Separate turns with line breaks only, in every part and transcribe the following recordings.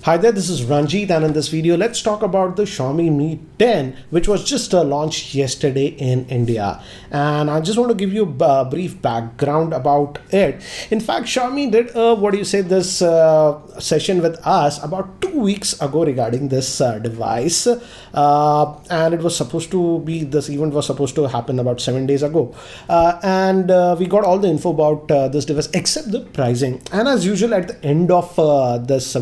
Hi there, this is Ranjit, and in this video let's talk about the Xiaomi Mi 10, which was just launched yesterday in India. And I just want to give you a brief background about it. In fact, Xiaomi did this session with us about 2 weeks ago regarding this device, and it was supposed to be, this event was supposed to happen about 7 days ago, and we got all the info about this device except the pricing. And as usual, at the end of this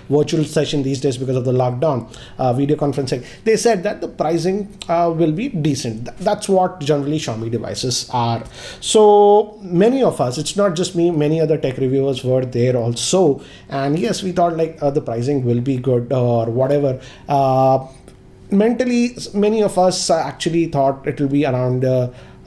virtual session these days, because of the lockdown, video conferencing, they said that the pricing will be decent. That's what generally Xiaomi devices are. So many of us, it's not just me, many other tech reviewers were there also, and yes, we thought like the pricing will be good or whatever. Mentally, many of us actually thought it will be around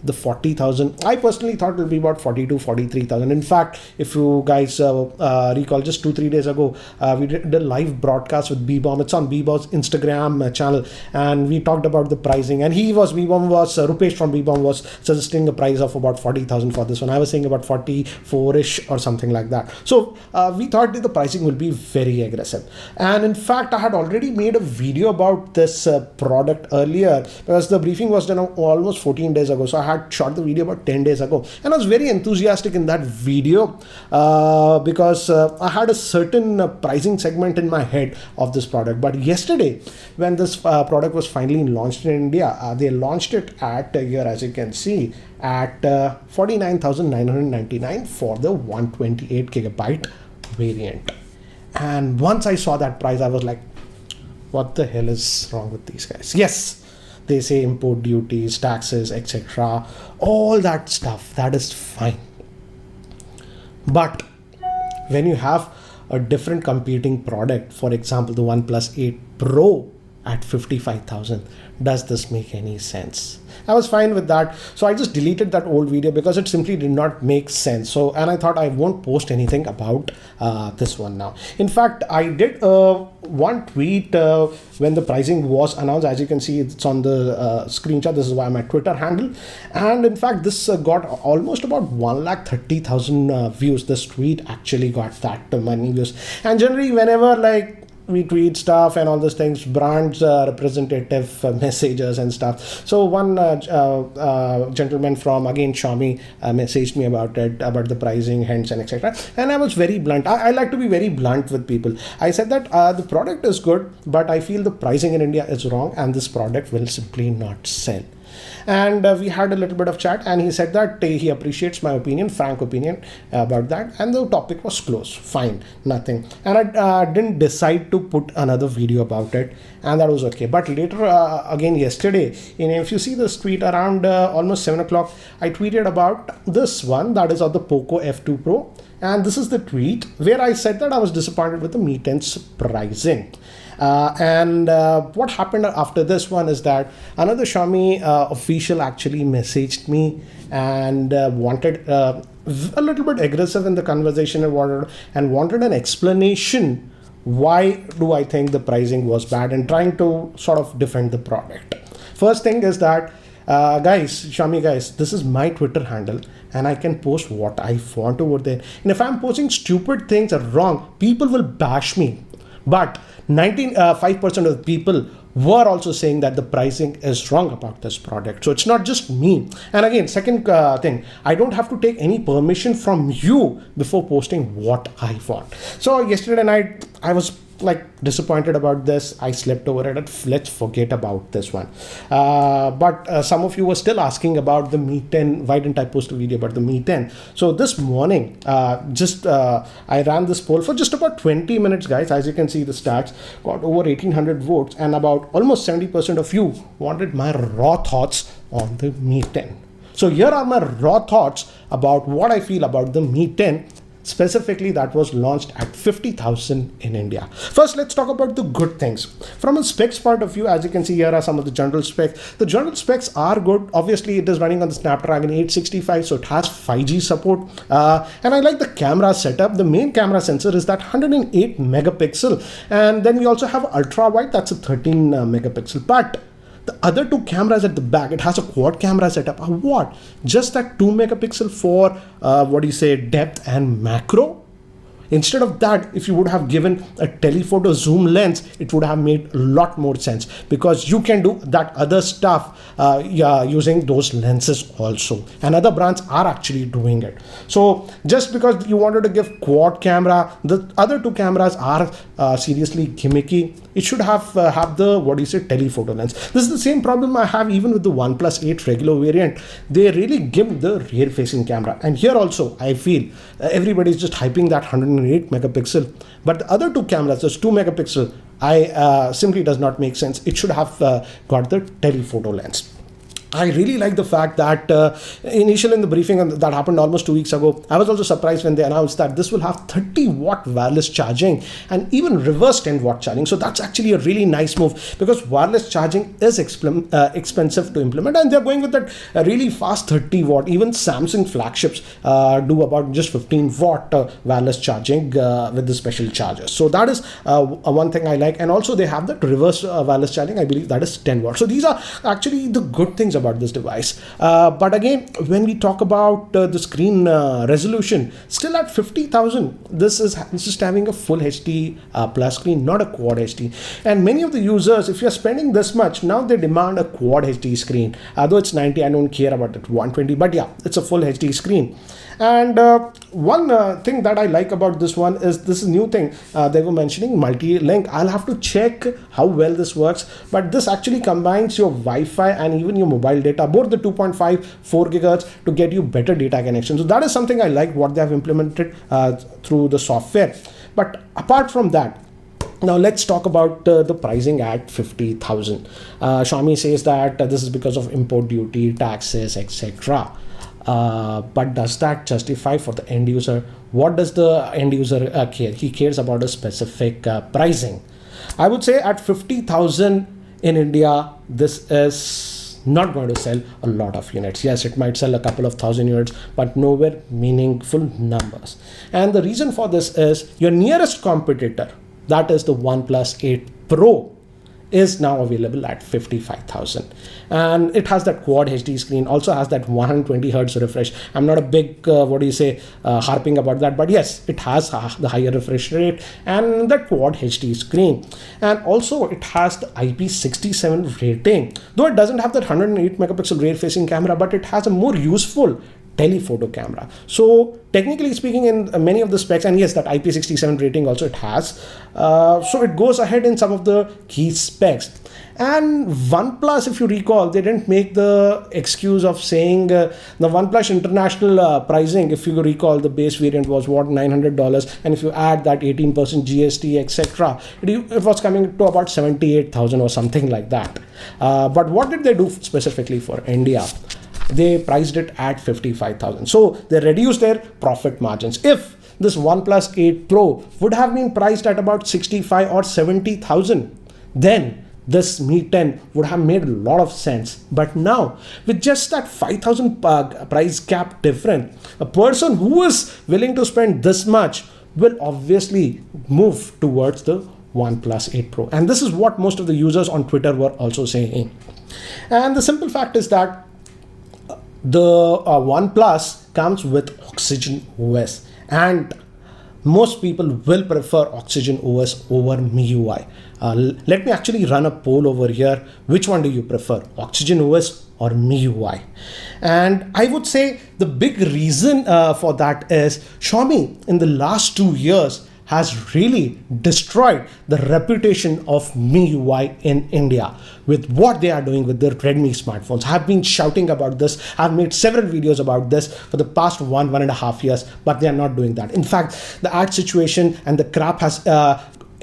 the 40,000. I personally thought it will be about 40 to 43,000. In fact, if you guys recall, just 2-3 days ago, we did a live broadcast with B-Bomb. It's on B-Bomb's Instagram channel, and we talked about the pricing. And Rupesh from B-Bomb was suggesting a price of about 40,000 for this one. I was saying about 44-ish or something like that. So we thought that the pricing will be very aggressive. And in fact, I had already made a video about this product earlier, because the briefing was done almost 14 days ago. So I had shot the video about 10 days ago, and I was very enthusiastic in that video because I had a certain pricing segment in my head of this product. But yesterday, when this product was finally launched in India, they launched it at here, as you can see, at 49,999 for the 128 gigabyte variant. And once I saw that price, I was like, what the hell is wrong with these guys? Yes, they say import duties, taxes, etc. All that stuff, that is fine. But when you have a different competing product, for example, the OnePlus 8 Pro at 55,000, does this make any sense? I was fine with that, so I just deleted that old video because it simply did not make sense. And I thought I won't post anything about this one now. In fact, I did one tweet when the pricing was announced. As you can see, it's on the screenshot. This is why my Twitter handle, and in fact, this got almost about 130,000 views. This tweet actually got that many views. And generally, whenever we tweet stuff and all those things, brands representative messages and stuff. So one gentleman from, again, Xiaomi messaged me about it, about the pricing, hence, and etc. And I was very blunt. I like to be very blunt with people. I said that the product is good, but I feel the pricing in India is wrong, and this product will simply not sell. And we had a little bit of chat, and he said that he appreciates my opinion, frank opinion about that, and the topic was closed. Fine, nothing. And I didn't decide to put another video about it, and that was okay. But later, again yesterday, if you see this tweet around almost 7 o'clock, I tweeted about this one, that is of the Poco F2 Pro. And this is the tweet where I said that I was disappointed with the Mi 10's pricing. What happened after this one is that another Xiaomi official actually messaged me and wanted a little bit aggressive in the conversation and wanted an explanation why do I think the pricing was bad, and trying to sort of defend the product. First thing is that Xiaomi guys, this is my Twitter handle, and I can post what I want over there. And if I'm posting stupid things or wrong, people will bash me. But 95% of the people were also saying that the pricing is wrong about this product. So it's not just me. And again, second thing, I don't have to take any permission from you before posting what I want. So yesterday night, I was disappointed about this. I slept over it. Let's forget about this one. But some of you were still asking about the Mi 10. Why didn't I post a video about the Mi 10? So this morning, I ran this poll for just about 20 minutes, guys. As you can see, the stats got over 1,800 votes, and about almost 70% of you wanted my raw thoughts on the Mi 10. So here are my raw thoughts about what I feel about the Mi 10. Specifically, that was launched at 50,000 in India. First, let's talk about the good things. From a specs point of view, as you can see, here are some of the general specs. The general specs are good. Obviously, it is running on the Snapdragon 865, so it has 5G support. And I like the camera setup. The main camera sensor is that 108 megapixel. And then we also have ultra wide, that's a 13 megapixel. But the other two cameras at the back, it has a quad camera setup. What? Just that 2 megapixel for depth and macro? Instead of that, if you would have given a telephoto zoom lens, it would have made a lot more sense, because you can do that other stuff using those lenses also, and other brands are actually doing it. So just because you wanted to give quad camera, the other two cameras are seriously gimmicky. It should have the telephoto lens. This is the same problem I have even with the OnePlus 8 regular variant. They really give the rear facing camera, and here also I feel everybody's just hyping that 108 megapixel, but the other two cameras, just 2 megapixel, simply does not make sense. It should have got the telephoto lens. I really like the fact that initially in the briefing that happened almost 2 weeks ago, I was also surprised when they announced that this will have 30-watt wireless charging and even reverse 10-watt charging. So that's actually a really nice move, because wireless charging is expensive to implement, and they're going with that really fast 30-watt. Even Samsung flagships do about just 15-watt wireless charging with the special chargers. So that is one thing I like. And also they have that reverse wireless charging. I believe that is 10 watts. So these are actually the good things about this device. But again, when we talk about the screen resolution, still at 50,000, this is just having a full HD plus screen, not a quad HD. And many of the users, if you're spending this much, now they demand a quad HD screen. Though it's 90, I don't care about it, 120, but yeah, it's a full HD screen. And one thing that I like about this one is this new thing they were mentioning, multi-link. I'll have to check how well this works, but this actually combines your Wi-Fi and even your mobile data, both the 2.5, 4 gigahertz, to get you better data connection. So that is something I like what they have implemented through the software. But apart from that, now let's talk about the pricing at 50,000. Xiaomi says that this is because of import duty, taxes, etc. But does that justify for the end user? What does the end user care? He cares about a specific pricing. I would say at 50,000 in India, this is not going to sell a lot of units. Yes, it might sell a couple of thousand units, but nowhere meaningful numbers. And the reason for this is your nearest competitor, that is the OnePlus 8 Pro, is now available at 55,000, and it has that quad HD screen, also has that 120 hertz refresh. I'm not a big harping about that, but yes, it has the higher refresh rate and that quad HD screen, and also it has the IP67 rating, though it doesn't have that 108 megapixel rear facing camera, but it has a more useful telephoto camera. So technically speaking, in many of the specs, and yes, that IP67 rating also it has, so it goes ahead in some of the key specs. And OnePlus, if you recall, they didn't make the excuse of saying the OnePlus international pricing. If you recall, the base variant was what, $900, and if you add that 18% GST, etc., it was coming to about 78,000 or something like that. But what did they do specifically for India? They priced it at 55,000. So they reduced their profit margins. If this OnePlus 8 Pro would have been priced at about 65 or 70,000, then this Mi 10 would have made a lot of sense. But now, with just that 5,000 price gap difference, a person who is willing to spend this much will obviously move towards the OnePlus 8 Pro. And this is what most of the users on Twitter were also saying. And the simple fact is that the OnePlus comes with Oxygen OS, and most people will prefer Oxygen OS over MIUI. Let me actually run a poll over here. Which one do you prefer, Oxygen OS or MIUI? And I would say the big reason for that is Xiaomi in the last 2 years has really destroyed the reputation of MIUI in India with what they are doing with their Redmi smartphones. I have been shouting about this. I've made several videos about this for the past 1.5 years, but they are not doing that. In fact, the ad situation and the crap has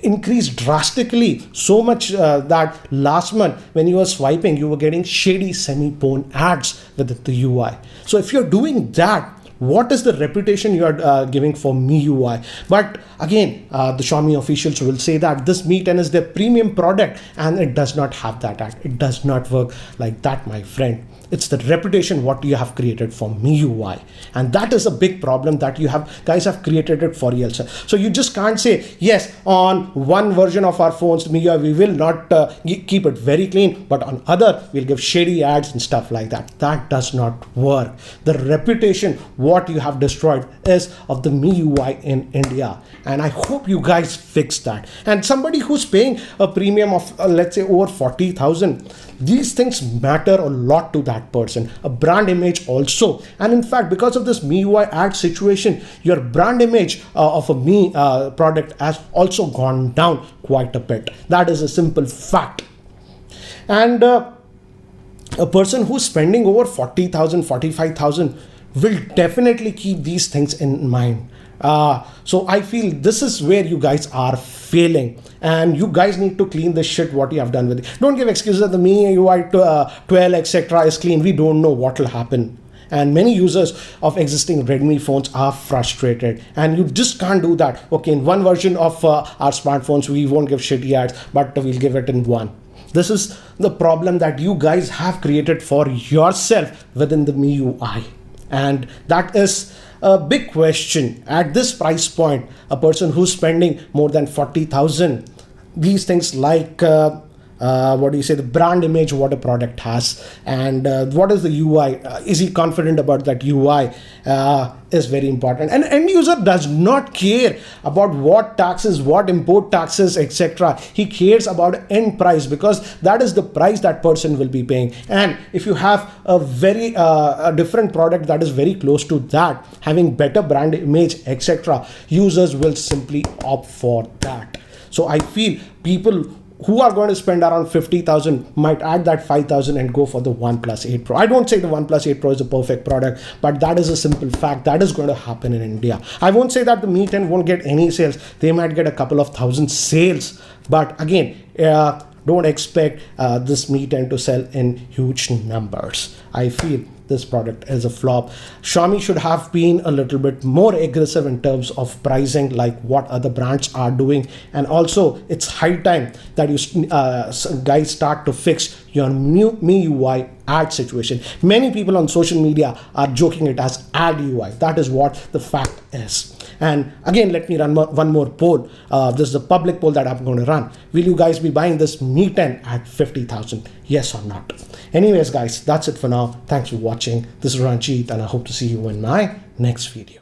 increased drastically, so much that last month when you were swiping, you were getting shady semi-pone ads with the UI. So if you're doing that, what is the reputation you are giving for MIUI? But again, the Xiaomi officials will say that this Mi 10 is their premium product, and it does not have that ad. It does not work like that, my friend. It's the reputation what you have created for MIUI, and that is a big problem that you guys have created it for yourself. So you just can't say, yes, on one version of our phones MIUI we will not keep it very clean, but on other we'll give shady ads and stuff like that. That does not work. The reputation what you have destroyed is of the MIUI in India. And I hope you guys fix that. And somebody who's paying a premium of let's say over 40,000, these things matter a lot to that person. A brand image also. And in fact, because of this MIUI ad situation, your brand image of a Mi product has also gone down quite a bit. That is a simple fact. And a person who's spending over 40,000, 45,000 will definitely keep these things in mind. So I feel this is where you guys are failing, and you guys need to clean the shit what you have done with it. Don't give excuses that the MIUI 12 etc. is clean. We don't know what will happen. And many users of existing Redmi phones are frustrated, and you just can't do that. Okay, in one version of our smartphones, we won't give shitty ads, but we'll give it in one. This is the problem that you guys have created for yourself within the MIUI. And that is a big question. At this price point, a person who's spending more than 40,000, these things like the brand image what a product has, and what is the UI, is he confident about that UI, is very important. And end user does not care about what taxes, what import taxes, etc. He cares about end price, because that is the price that person will be paying. And if you have a very a different product that is very close to that, having better brand image, etc., users will simply opt for that. So I feel people who are going to spend around 50,000 might add that 5,000 and go for the OnePlus 8 Pro. I don't say the OnePlus 8 Pro is a perfect product, but that is a simple fact that is going to happen in India. I won't say that the Mi 10 won't get any sales. They might get a couple of thousand sales, but again, don't expect this Mi 10 to sell in huge numbers. I feel this product is a flop. Xiaomi should have been a little bit more aggressive in terms of pricing, like what other brands are doing. And also, it's high time that you guys start to fix your new MIUI ad situation. Many people on social media are joking it as ad UI. That is what the fact is. And again, let me run one more poll. This is a public poll that I'm going to run. Will you guys be buying this Mi 10 at 50,000? Yes or not? Anyways, guys, that's it for now. Thanks for watching. This is Ranjit, and I hope to see you in my next video.